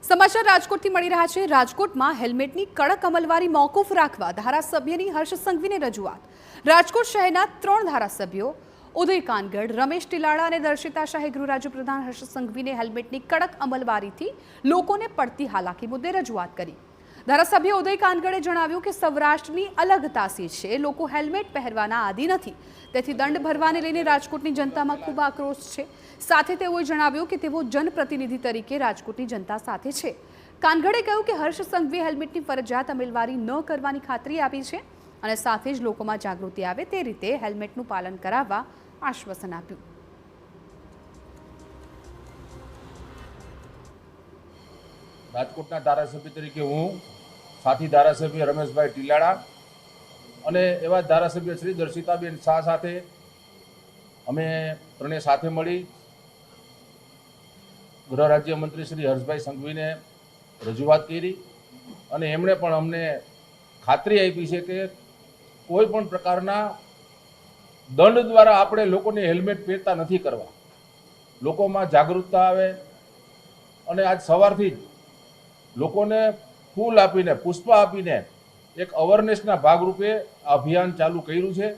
સમાચાર રાજકોટથી મળી રહ્યા છે। રાજકોટમાં હેલ્મેટની કડક અમલવારી મોકૂફ રાખવા ધારાસભ્યની હર્ષ સંઘવીને રજૂઆત। રાજકોટ શહેરના 3 ધારાસભ્યો ઉદય કાનગડ, રમેશ ટીલાળા અને દર્શિતા શાહે ગૃહ રાજ્ય પ્રધાન હર્ષ સંઘવીને હેલ્મેટની કડક અમલવારીથી લોકોને પડતી હાલાકી મુદ્દે રજૂઆત કરી। ધારાસભ્ય ઉદય કાનગડે જણાવ્યું કે સૌરાષ્ટ્રની અલગ તાસીર છે, લોકો હેલ્મેટ પહેરવાના આદી નથી, તેથી દંડ ભરવાને લઈને રાજકોટની જનતામાં ખૂબ આક્રોશ છે। સાથે તેઓએ જણાવ્યું કે તેઓ જનપ્રતિનિધિ તરીકે રાજકોટની જનતા સાથે છે। કાનગડે કહ્યું કે હર્ષ સંઘવીએ હેલ્મેટની ફરજિયાત અમલવારી ન કરવાની ખાતરી આપી છે અને સાથે જ લોકોમાં જાગૃતિ આવે તે રીતે હેલ્મેટનું પાલન કરાવવા આશ્વાસન આપ્યું। રાજકોટના ધારાસભ્ય તરીકે હું સાથી ધારાસભ્ય રમેશભાઈ ટીલાળા અને એવા ધારાસભ્ય શ્રી દર્શિતાબેન શાહ સાથે અમે ત્રણેય સાથે મળી ગૃહ રાજ્યમંત્રી શ્રી હર્ષભાઈ સંઘવીને રજૂઆત કરી અને એમણે પણ અમને ખાતરી આપી છે કે કોઈ પણ પ્રકારના દંડ દ્વારા આપણે લોકોને હેલ્મેટ પહેરતા નથી કરવા, લોકોમાં જાગૃતતા આવે અને આજ સવારથી જ લોકોને ફૂલ આપીને પુષ્પ આપીને એક અવેરનેસના ભાગરૂપે અભિયાન ચાલુ કર્યું છે।